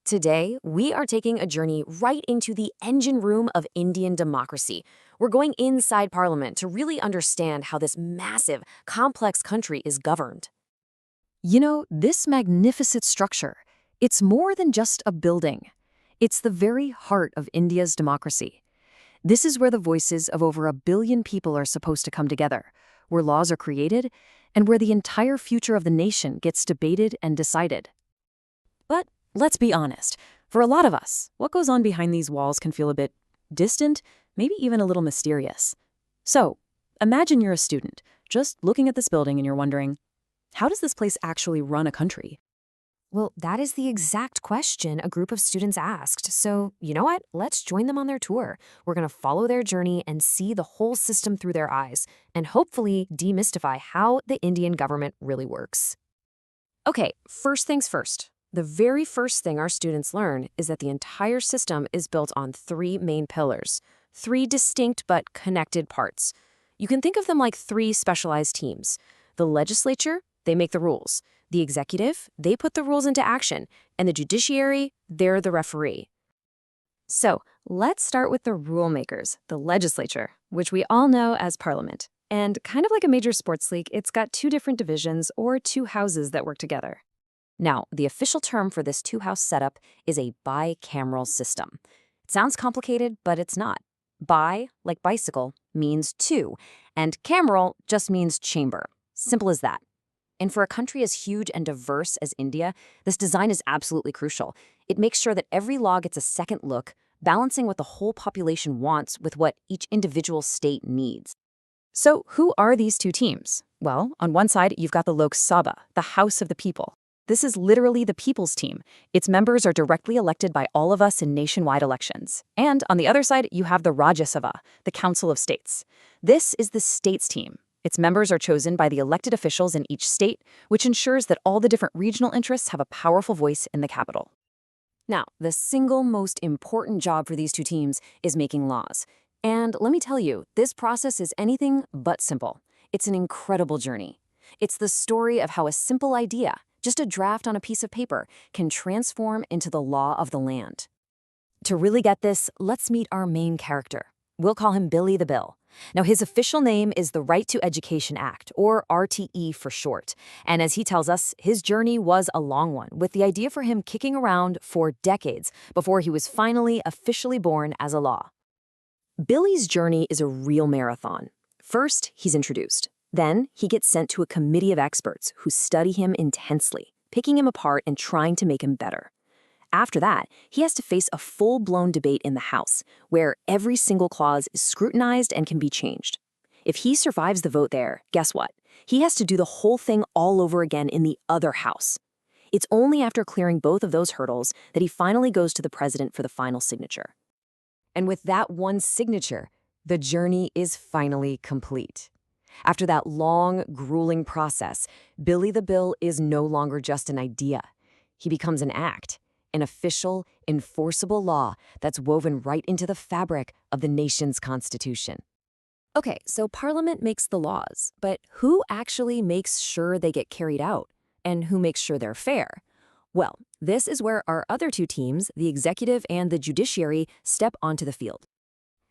Today, we are taking a journey right into the engine room of Indian democracy. We're going inside Parliament to really understand how this massive, complex country is governed. This magnificent structure, it's more than just a building. It's the very heart of India's democracy. This is where the voices of over 1 billion people are supposed to come together, where laws are created, and where the entire future of the nation gets debated and decided. But let's be honest, for a lot of us, what goes on behind these walls can feel a bit distant, maybe even a little mysterious. So, imagine you're a student, just looking at this building and you're wondering, how does this place actually run a country? Well, that is the exact question a group of students asked. So, you know what? Let's join them on their tour. We're going to follow their journey and see the whole system through their eyes, and hopefully demystify how the Indian government really works. Okay, first things first. The very first thing our students learn is that the entire system is built on 3 main pillars, 3 distinct but connected parts. You can think of them like 3 specialized teams. The legislature, they make the rules. The executive, they put the rules into action. And the judiciary, they're the referee. So let's start with the rule makers, the legislature, which we all know as Parliament. And kind of like a major sports league, it's got 2 different divisions or 2 houses that work together. Now, the official term for this 2-house setup is a bicameral system. It sounds complicated, but it's not. Bi, like bicycle, means 2, and cameral just means chamber. Simple as that. And for a country as huge and diverse as India, this design is absolutely crucial. It makes sure that every law gets a second look, balancing what the whole population wants with what each individual state needs. So who are these 2 teams? Well, on one side, you've got the Lok Sabha, the House of the People. This is literally the people's team. Its members are directly elected by all of us in nationwide elections. And on the other side, you have the Rajya, the Council of States. This is the states team. Its members are chosen by the elected officials in each state, which ensures that all the different regional interests have a powerful voice in the capital. Now, the single most important job for these 2 teams is making laws. And let me tell you, this process is anything but simple. It's an incredible journey. It's the story of how a simple idea, just a draft on a piece of paper, can transform into the law of the land. To really get this, let's meet our main character. We'll call him Billy the Bill. Now, his official name is the Right to Education Act, or RTE for short. And as he tells us, his journey was a long one, with the idea for him kicking around for decades before he was finally officially born as a law. Billy's journey is a real marathon. First, he's introduced. Then, he gets sent to a committee of experts who study him intensely, picking him apart and trying to make him better. After that, he has to face a full-blown debate in the House, where every single clause is scrutinized and can be changed. If he survives the vote there, guess what? He has to do the whole thing all over again in the other House. It's only after clearing both of those hurdles that he finally goes to the president for the final signature. And with that one signature, the journey is finally complete. After that long, grueling process, Billy the Bill is no longer just an idea. He becomes an act. An official, enforceable law that's woven right into the fabric of the nation's constitution. Okay, so Parliament makes the laws, but who actually makes sure they get carried out? And who makes sure they're fair? Well, this is where our other 2 teams, the executive and the judiciary, step onto the field.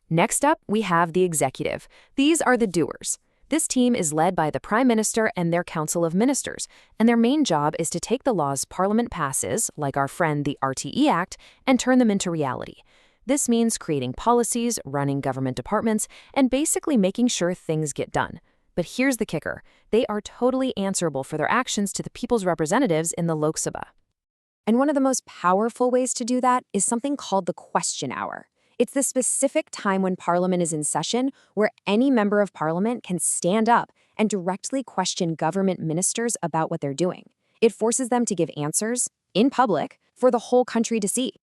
Next up, we have the executive. These are the doers. This team is led by the Prime Minister and their Council of Ministers, and their main job is to take the laws Parliament passes, like our friend the RTE Act, and turn them into reality. This means creating policies, running government departments, and basically making sure things get done. But here's the kicker. They are totally answerable for their actions to the people's representatives in the Lok Sabha. And one of the most powerful ways to do that is something called the question hour. It's the specific time when Parliament is in session where any member of Parliament can stand up and directly question government ministers about what they're doing. It forces them to give answers, in public, for the whole country to see.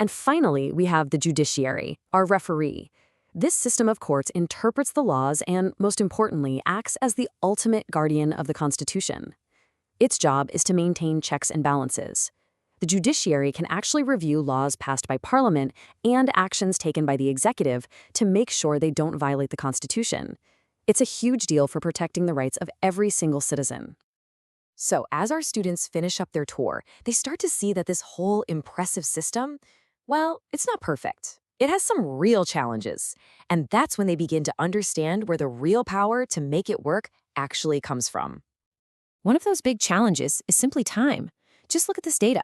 And finally, we have the judiciary, our referee. This system of courts interprets the laws and, most importantly, acts as the ultimate guardian of the Constitution. Its job is to maintain checks and balances. The judiciary can actually review laws passed by Parliament and actions taken by the executive to make sure they don't violate the Constitution. It's a huge deal for protecting the rights of every single citizen. So, as our students finish up their tour, they start to see that this whole impressive system, well, it's not perfect. It has some real challenges. And that's when they begin to understand where the real power to make it work actually comes from. One of those big challenges is simply time. Just look at this data.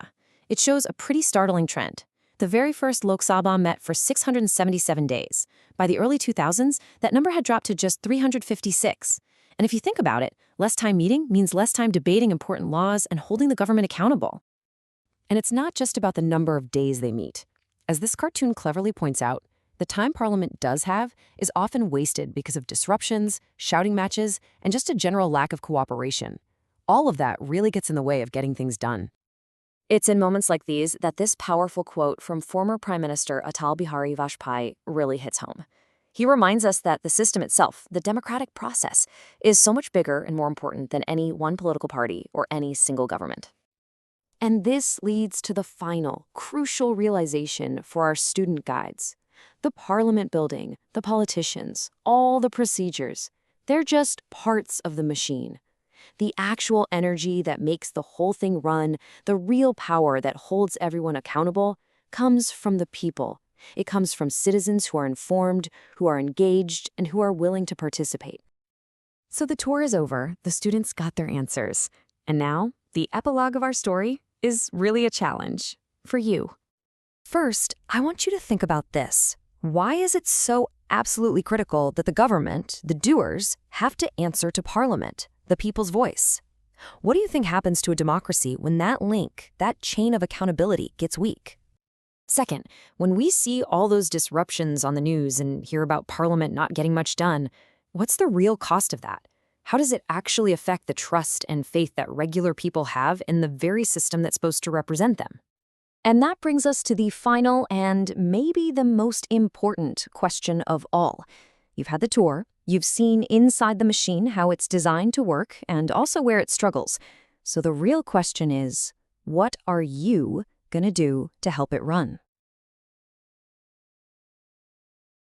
It shows a pretty startling trend. The very first Lok Sabha met for 677 days. By the early 2000s, that number had dropped to just 356. And if you think about it, less time meeting means less time debating important laws and holding the government accountable. And it's not just about the number of days they meet. As this cartoon cleverly points out, the time Parliament does have is often wasted because of disruptions, shouting matches, and just a general lack of cooperation. All of that really gets in the way of getting things done. It's in moments like these that this powerful quote from former Prime Minister Atal Bihari Vajpayee really hits home. He reminds us that the system itself, the democratic process, is so much bigger and more important than any one political party or any single government. And this leads to the final, crucial realization for our student guides. The Parliament building, the politicians, all the procedures, they're just parts of the machine. The actual energy that makes the whole thing run, the real power that holds everyone accountable, comes from the people. It comes from citizens who are informed, who are engaged, and who are willing to participate. So the tour is over, the students got their answers. And now, the epilogue of our story is really a challenge for you. First, I want you to think about this. Why is it so absolutely critical that the government, the doers, have to answer to Parliament, the people's voice? What do you think happens to a democracy when that link, that chain of accountability, gets weak? Second, when we see all those disruptions on the news and hear about Parliament not getting much done, what's the real cost of that? How does it actually affect the trust and faith that regular people have in the very system that's supposed to represent them? And that brings us to the final and maybe the most important question of all. You've had the tour, you've seen inside the machine how it's designed to work and also where it struggles. So the real question is, what are you going to do to help it run?